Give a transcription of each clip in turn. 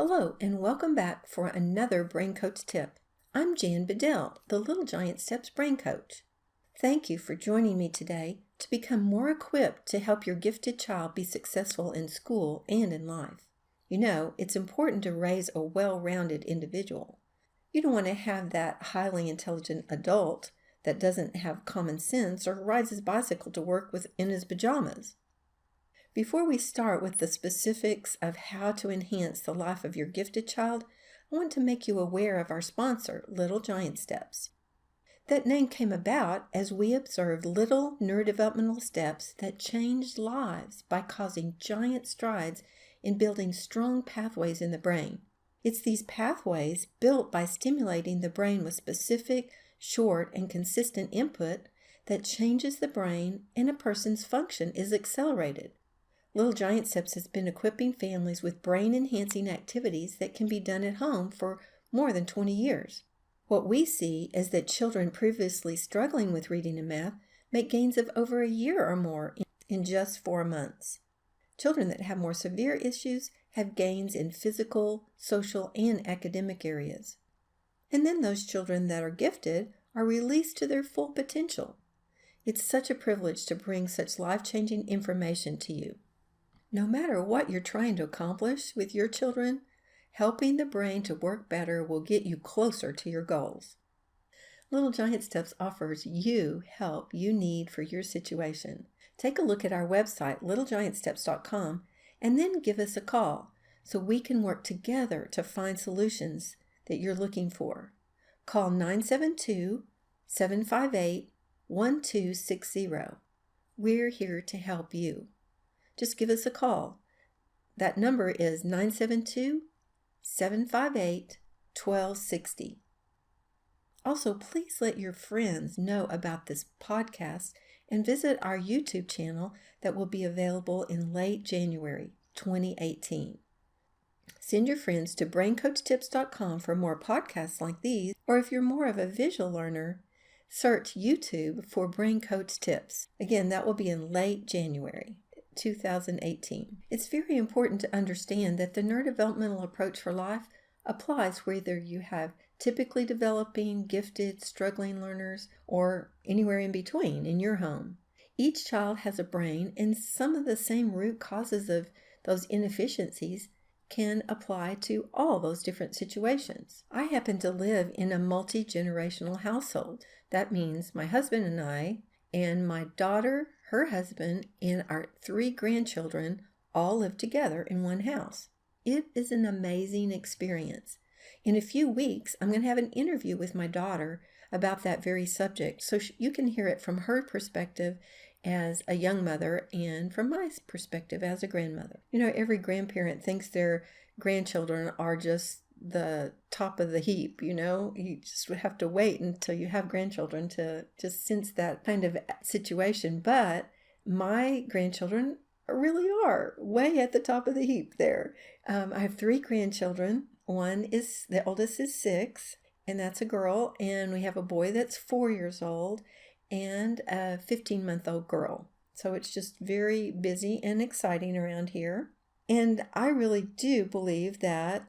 Hello, and welcome back for another Brain Coach tip. I'm Jan Bedell, the Little Giant Steps Brain Coach. Thank you for joining me today to become more equipped to help your gifted child be successful in school and in life. You know, it's important to raise a well-rounded individual. You don't want to have that highly intelligent adult that doesn't have common sense or rides his bicycle to work in his pajamas. Before we start with the specifics of how to enhance the life of your gifted child, I want to make you aware of our sponsor, Little Giant Steps. That name came about as we observed little neurodevelopmental steps that changed lives by causing giant strides in building strong pathways in the brain. It's these pathways built by stimulating the brain with specific, short, and consistent input that changes the brain and a person's function is accelerated. Little Giant Steps has been equipping families with brain-enhancing activities that can be done at home for more than 20 years. What we see is that children previously struggling with reading and math make gains of over a year or more in just 4 months. Children that have more severe issues have gains in physical, social, and academic areas. And then those children that are gifted are released to their full potential. It's such a privilege to bring such life-changing information to you. No matter what you're trying to accomplish with your children, helping the brain to work better will get you closer to your goals. Little Giant Steps offers you help you need for your situation. Take a look at our website, littlegiantsteps.com, and then give us a call so we can work together to find solutions that you're looking for. Call 972-758-1260. We're here to help you. Just give us a call. That number is 972-758-1260. Also, please let your friends know about this podcast and visit our YouTube channel that will be available in late January 2018. Send your friends to braincoachtips.com for more podcasts like these, or if you're more of a visual learner, search YouTube for Brain Coach Tips. Again, that will be in late January 2018. It's very important to understand that the neurodevelopmental approach for life applies whether you have typically developing, gifted, struggling learners, or anywhere in between in your home. Each child has a brain, and some of the same root causes of those inefficiencies can apply to all those different situations. I happen to live in a multi-generational household. That means my husband and I, and my daughter, her husband, and our 3 grandchildren all live together in one house. It is an amazing experience. In a few weeks, I'm going to have an interview with my daughter about that very subject, so you can hear it from her perspective as a young mother and from my perspective as a grandmother. You know, every grandparent thinks their grandchildren are just the top of the heap, you know. You just would have to wait until you have grandchildren to just sense that kind of situation. But my grandchildren really are way at the top of the heap there. I have 3 grandchildren. The oldest is 6, and that's a girl. And we have a boy that's 4 years old and a 15-month-old girl. So it's just very busy and exciting around here. And I really do believe that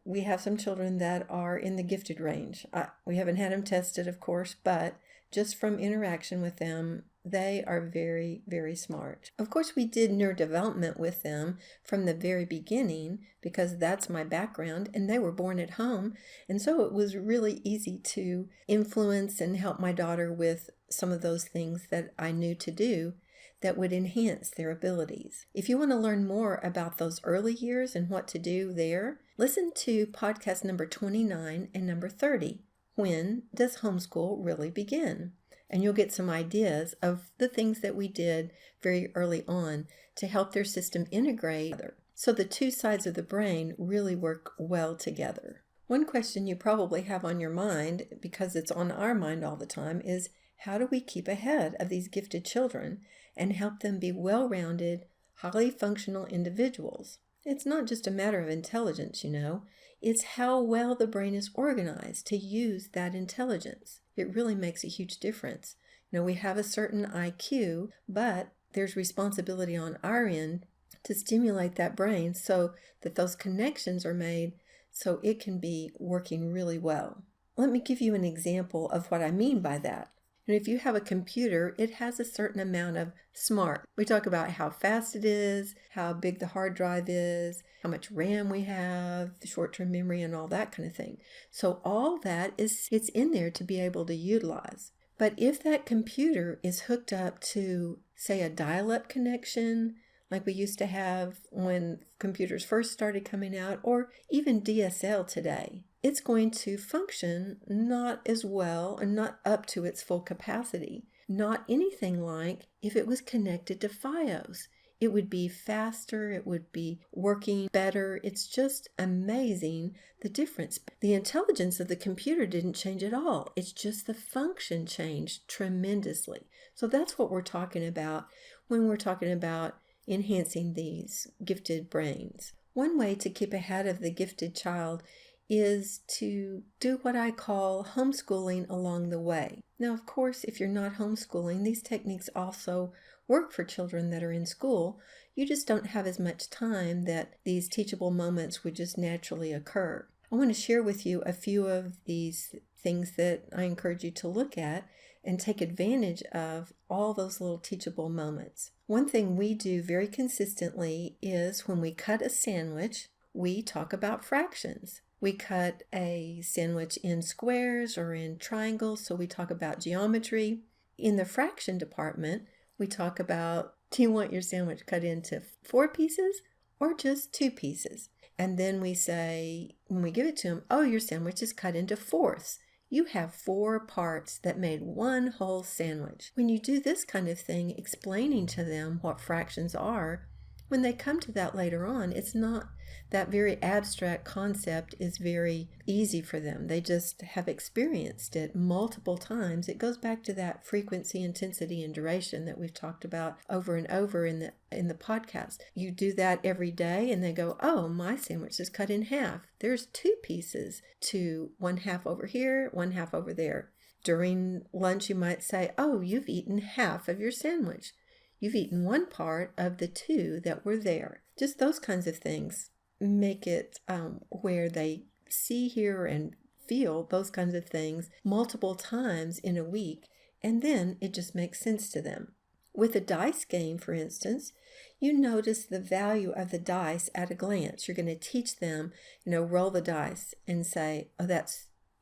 we have some children that are in the gifted range. We haven't had them tested, of course, but just from interaction with them, they are very, very smart. Of course, we did neurodevelopment with them from the very beginning because that's my background, and they were born at home. And so it was really easy to influence and help my daughter with some of those things that I knew to do that would enhance their abilities. If you want to learn more about those early years and what to do there, listen to podcast number 29 and number 30. When does homeschool really begin? And you'll get some ideas of the things that we did very early on to help their system integrate, so the 2 sides of the brain really work well together. One question you probably have on your mind, because it's on our mind all the time, is how do we keep ahead of these gifted children and help them be well-rounded, highly functional individuals? It's not just a matter of intelligence, you know. It's how well the brain is organized to use that intelligence. It really makes a huge difference. You know, we have a certain IQ, but there's responsibility on our end to stimulate that brain so that those connections are made So it can be working really well. Let me give you an example of what I mean by that. And if you have a computer, it has a certain amount of smart. We talk about how fast it is, how big the hard drive is, how much RAM we have, the short-term memory, and all that kind of thing. So all that it's in there to be able to utilize. But if that computer is hooked up to, say, a dial-up connection, like we used to have when computers first started coming out, or even DSL today, it's going to function not as well and not up to its full capacity. Not anything like if it was connected to FiOS. It would be faster, it would be working better. It's just amazing the difference. The intelligence of the computer didn't change at all. It's just the function changed tremendously. So that's what we're talking about when we're talking about enhancing these gifted brains. One way to keep ahead of the gifted child is to do what I call homeschooling along the way. Now, of course, if you're not homeschooling, these techniques also work for children that are in school. You just don't have as much time that these teachable moments would just naturally occur. I want to share with you a few of these things that I encourage you to look at and take advantage of all those little teachable moments. One thing we do very consistently is when we cut a sandwich, we talk about fractions. We cut a sandwich in squares or in triangles, so we talk about geometry. In the fraction department, we talk about, do you want your sandwich cut into 4 pieces or just 2 pieces? And then we say, when we give it to them, oh, your sandwich is cut into fourths. You have 4 parts that made one whole sandwich. When you do this kind of thing, explaining to them what fractions are, when they come to that later on, it's not that very abstract concept is very easy for them. They just have experienced it multiple times. It goes back to that frequency, intensity, and duration that we've talked about over and over in the podcast. You do that every day and they go, oh, my sandwich is cut in half. There's 2 pieces to 1/2 over here, 1/2 over there. During lunch, you might say, oh, you've eaten half of your sandwich. You've eaten 1 part of the 2 that were there. Just those kinds of things make it where they see, hear, and feel those kinds of things multiple times in a week, and then it just makes sense to them. With a dice game, for instance, you notice the value of the dice at a glance. You're going to teach them, roll the dice and say, oh,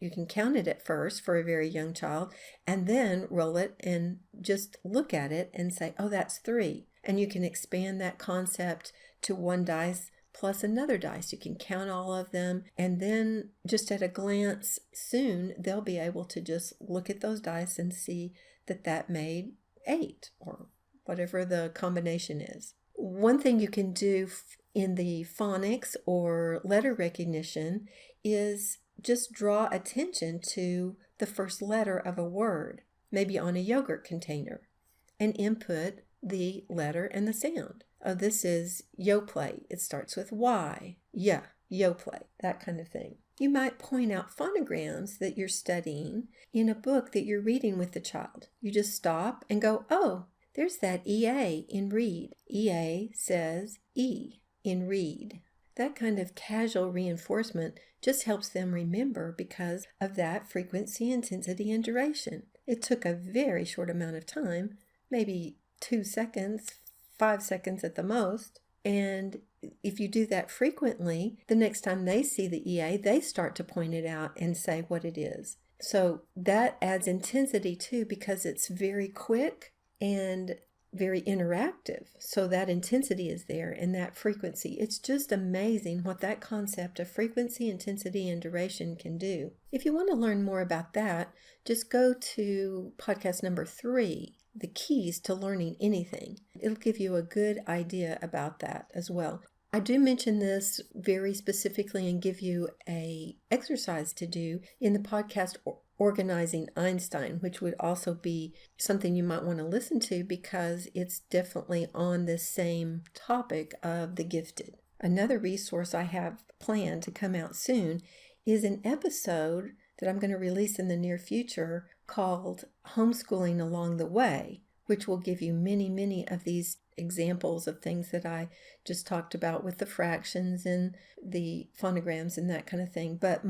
you can count it at first for a very young child, and then roll it and just look at it and say, oh, that's 3. And you can expand that concept to 1 dice plus another dice. You can count all of them, and then just at a glance, soon they'll be able to just look at those dice and see that made 8 or whatever the combination is. One thing you can do in the phonics or letter recognition is just draw attention to the first letter of a word, maybe on a yogurt container, and input the letter and the sound. Oh, this is Yoplait. It starts with Y. Yeah, Yoplait, that kind of thing. You might point out phonograms that you're studying in a book that you're reading with the child. You just stop and go, oh, there's that EA in read. EA says E in read. That kind of casual reinforcement just helps them remember because of that frequency, intensity, and duration. It took a very short amount of time, maybe 2 seconds, 5 seconds at the most. And if you do that frequently, the next time they see the EA, they start to point it out and say what it is. So that adds intensity too, because it's very quick and very interactive. So that intensity is there and that frequency. It's just amazing what that concept of frequency, intensity, and duration can do. If you want to learn more about that, just go to podcast number 3, The Keys to Learning Anything. It'll give you a good idea about that as well. I do mention this very specifically and give you an exercise to do in the podcast Organizing Einstein, which would also be something you might want to listen to because it's definitely on the same topic of the gifted. Another resource I have planned to come out soon is an episode that I'm going to release in the near future called Homeschooling Along the Way, which will give you many of these examples of things that I just talked about with the fractions and the phonograms and that kind of thing, but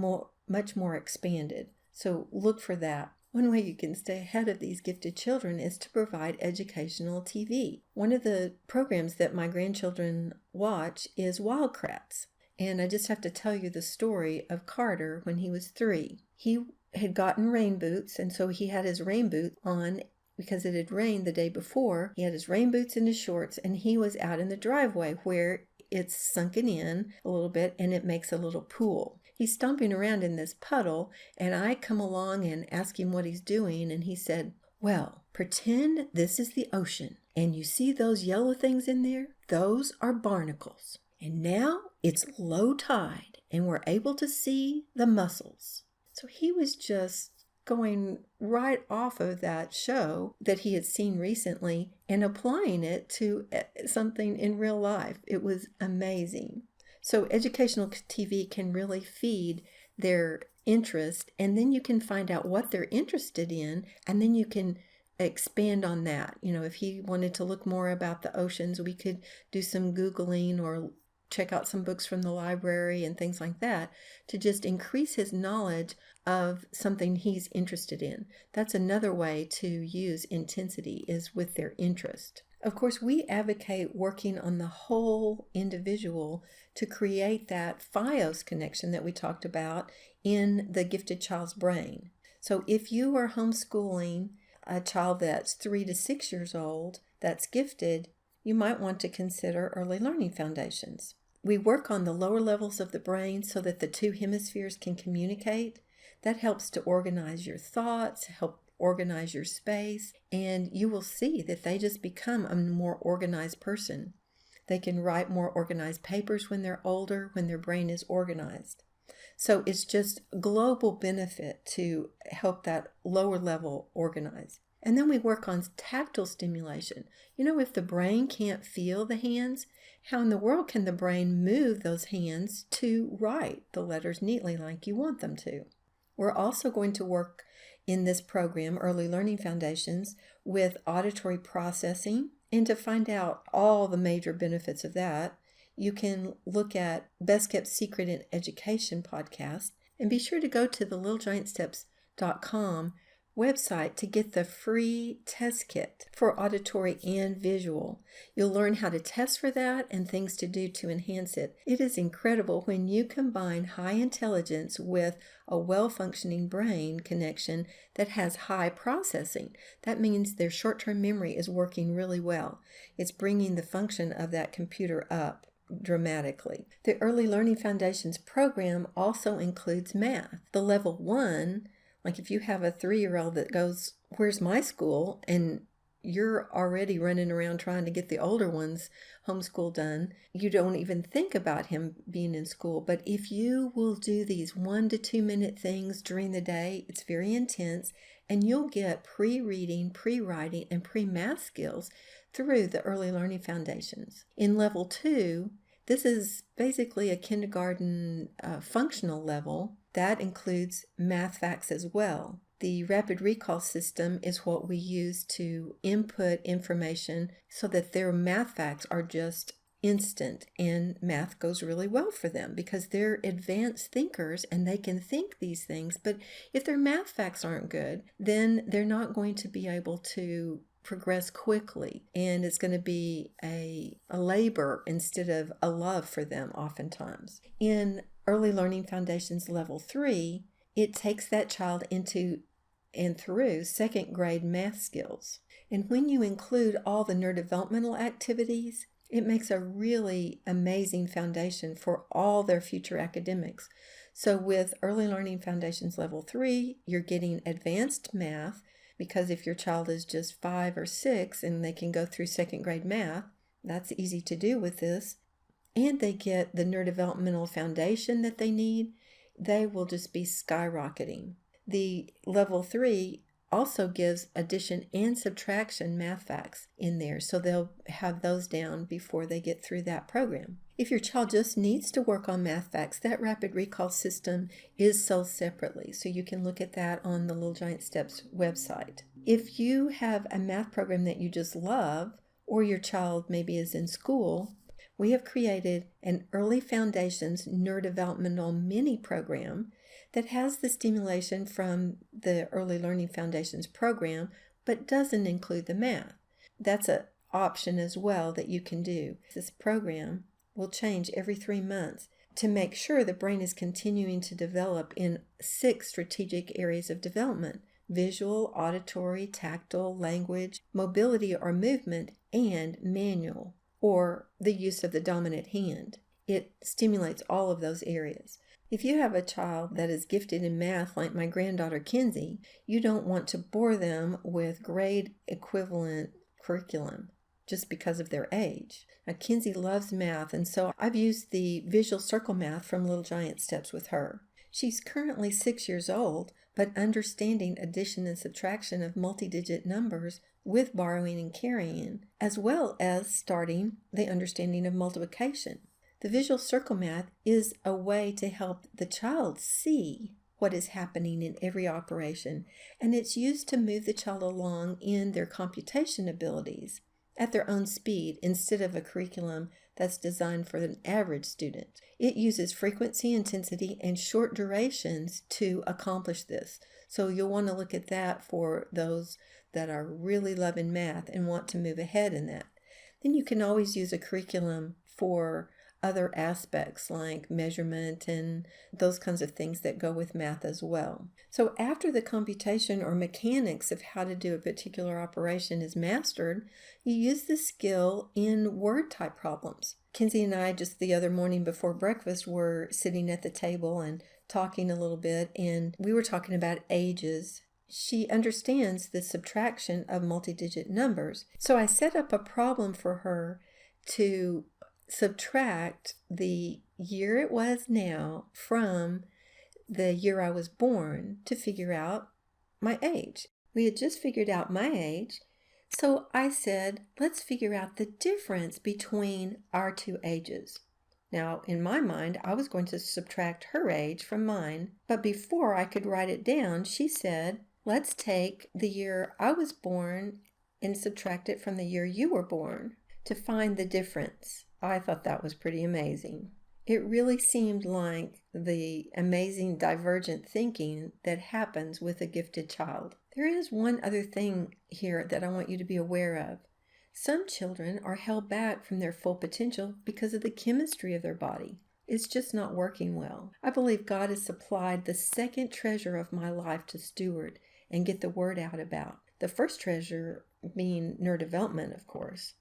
much more expanded. So look for that. One way you can stay ahead of these gifted children is to provide educational TV. One of the programs that my grandchildren watch is Wildcrats. And I just have to tell you the story of Carter when he was 3. He had gotten rain boots, and so he had his rain boots on because it had rained the day before. He had his rain boots and his shorts, and he was out in the driveway where it's sunken in a little bit and it makes a little pool. He's stomping around in this puddle, and I come along and ask him what he's doing, and he said, "Well, pretend this is the ocean, and you see those yellow things in there? Those are barnacles. And now it's low tide, and we're able to see the mussels." So he was just going right off of that show that he had seen recently and applying it to something in real life. It was amazing. So educational TV can really feed their interest, and then you can find out what they're interested in, and then you can expand on that. If he wanted to look more about the oceans, we could do some Googling or check out some books from the library and things like that to just increase his knowledge of something he's interested in. That's another way to use intensity, is with their interest. Of course, we advocate working on the whole individual to create that FiOS connection that we talked about in the gifted child's brain. So if you are homeschooling a child that's 3 to 6 years old that's gifted, you might want to consider early learning foundations. We work on the lower levels of the brain so that the two hemispheres can communicate. That helps to organize your thoughts, help organize your space, and you will see that they just become a more organized person. They can write more organized papers when they're older, when their brain is organized. So it's just global benefit to help that lower level organize. And then we work on tactile stimulation. If the brain can't feel the hands, how in the world can the brain move those hands to write the letters neatly like you want them to? We're also going to work in this program, Early Learning Foundations, with auditory processing. And to find out all the major benefits of that, you can look at Best Kept Secret in Education podcast, and be sure to go to the littlegiantsteps.com website to get the free test kit for auditory and visual. You'll learn how to test for that and things to do to enhance it. It is incredible when you combine high intelligence with a well-functioning brain connection that has high processing. That means their short-term memory is working really well. It's bringing the function of that computer up dramatically. The Early Learning Foundations program also includes math. The level 1, like if you have a 3-year-old that goes, "Where's my school?" and you're already running around trying to get the older ones homeschool done, you don't even think about him being in school. But if you will do these 1 to 2 minute things during the day, it's very intense, and you'll get pre-reading, pre-writing, and pre-math skills through the Early Learning Foundations. In level 2, this is basically a kindergarten functional level. That includes math facts as well. The rapid recall system is what we use to input information so that their math facts are just instant, and math goes really well for them because they're advanced thinkers and they can think these things. But if their math facts aren't good, then they're not going to be able to progress quickly, and it's going to be a labor instead of a love for them oftentimes. In Early Learning Foundations Level 3, it takes that child into and through 2nd grade math skills. And when you include all the neurodevelopmental activities, it makes a really amazing foundation for all their future academics. So with Early Learning Foundations Level 3, you're getting advanced math, because if your child is just 5 or 6 and they can go through 2nd grade math, that's easy to do with this. And they get the neurodevelopmental foundation that they need. They will just be skyrocketing. The level 3 also gives addition and subtraction math facts in there, so they'll have those down before they get through that program. If your child just needs to work on math facts, that rapid recall system is sold separately, so you can look at that on the Little Giant Steps website. If you have a math program that you just love, or your child maybe is in school, we have created an Early Foundations Neurodevelopmental mini program that has the stimulation from the Early Learning Foundations program, but doesn't include the math. That's an option as well that you can do. This program will change every 3 months to make sure the brain is continuing to develop in 6 strategic areas of development: visual, auditory, tactile, language, mobility or movement, and manual, or the use of the dominant hand. It stimulates all of those areas. If you have a child that is gifted in math like my granddaughter Kinsey, you don't want to bore them with grade equivalent curriculum just because of their age. Now, Kinsey loves math, and so I've used the visual circle math from Little Giant Steps with her. She's currently 6 years old, but understanding addition and subtraction of multi-digit numbers with borrowing and carrying, as well as starting the understanding of multiplication. The visual circle math is a way to help the child see what is happening in every operation, and it's used to move the child along in their computation abilities at their own speed instead of a curriculum that's designed for an average student. It uses frequency, intensity, and short durations to accomplish this. So you'll want to look at that for those that are really loving math and want to move ahead in that. Then you can always use a curriculum for other aspects like measurement and those kinds of things that go with math as well. So after the computation or mechanics of how to do a particular operation is mastered, you use the skill in word type problems. Kinsey and I just the other morning before breakfast were sitting at the table and talking a little bit, and we were talking about ages. She understands the subtraction of multi-digit numbers. So I set up a problem for her to subtract the year it was now from the year I was born to figure out my age. We had just figured out my age, so I said, let's figure out the difference between our 2 ages. Now, in my mind, I was going to subtract her age from mine, but before I could write it down, she said, let's take the year I was born and subtract it from the year you were born to find the difference. I thought that was pretty amazing. It really seemed like the amazing divergent thinking that happens with a gifted child. There is one other thing here that I want you to be aware of. Some children are held back from their full potential because of the chemistry of their body. It's just not working well. I believe God has supplied the second treasure of my life to steward and get the word out about. The first treasure being neurodevelopment, of course.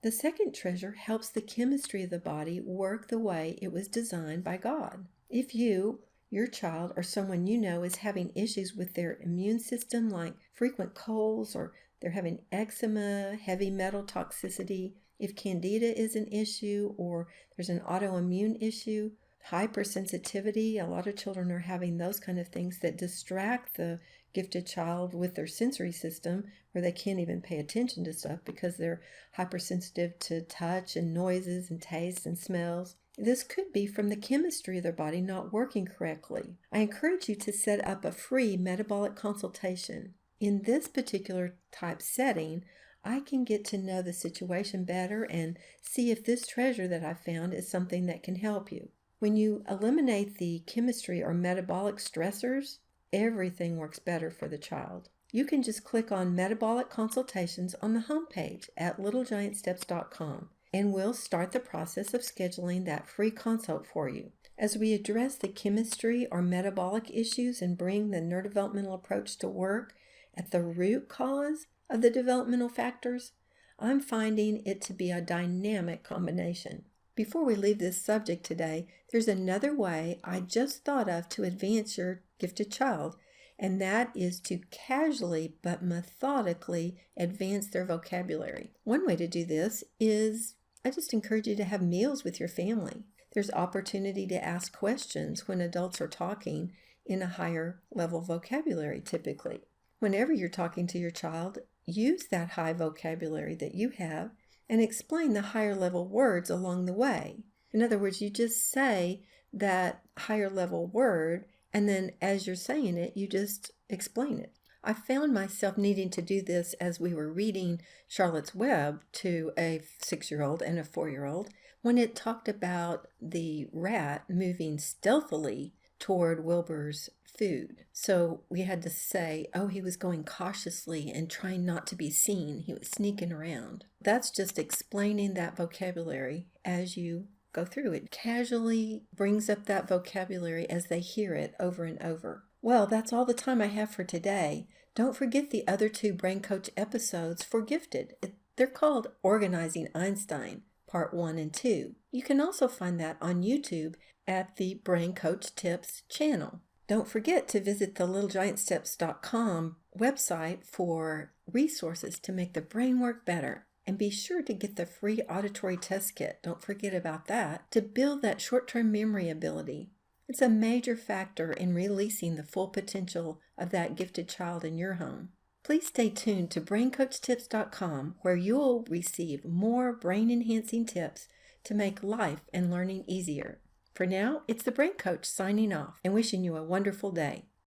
The second treasure helps the chemistry of the body work the way it was designed by God. If you, your child, or someone you know is having issues with their immune system like frequent colds, or they're having eczema, heavy metal toxicity, if candida is an issue, or there's an autoimmune issue, hypersensitivity, a lot of children are having those kind of things that distract the gifted child with their sensory system, where they can't even pay attention to stuff because they're hypersensitive to touch and noises and tastes and smells. This could be from the chemistry of their body not working correctly. I encourage you to set up a free metabolic consultation. In this particular type setting, I can get to know the situation better and see if this treasure that I found is something that can help you. When you eliminate the chemistry or metabolic stressors, everything works better for the child. You can just click on Metabolic Consultations on the homepage at littlegiantsteps.com, and we'll start the process of scheduling that free consult for you. As we address the chemistry or metabolic issues and bring the neurodevelopmental approach to work at the root cause of the developmental factors, I'm finding it to be a dynamic combination. Before we leave this subject today, there's another way I just thought of to advance your gifted child, and that is to casually but methodically advance their vocabulary. One way to do this is I just encourage you to have meals with your family. There's opportunity to ask questions when adults are talking in a higher level vocabulary typically. Whenever you're talking to your child, use that high vocabulary that you have and explain the higher level words along the way. In other words, you just say that higher level word, and then as you're saying it, you just explain it. I found myself needing to do this as we were reading Charlotte's Web to a 6-year-old and a 4-year-old when it talked about the rat moving stealthily toward Wilbur's food. So we had to say, oh, he was going cautiously and trying not to be seen. He was sneaking around. That's just explaining that vocabulary as you go through it. Casually brings up that vocabulary as they hear it over and over. Well, that's all the time I have for today. Don't forget the other 2 Brain Coach episodes for Gifted. They're called Organizing Einstein, Part 1 and 2. You can also find that on YouTube at the Brain Coach Tips channel. Don't forget to visit the littlegiantsteps.com website for resources to make the brain work better. And be sure to get the free auditory test kit. Don't forget about that to build that short-term memory ability. It's a major factor in releasing the full potential of that gifted child in your home. Please stay tuned to braincoachtips.com where you'll receive more brain-enhancing tips to make life and learning easier. For now, it's the Brain Coach signing off and wishing you a wonderful day.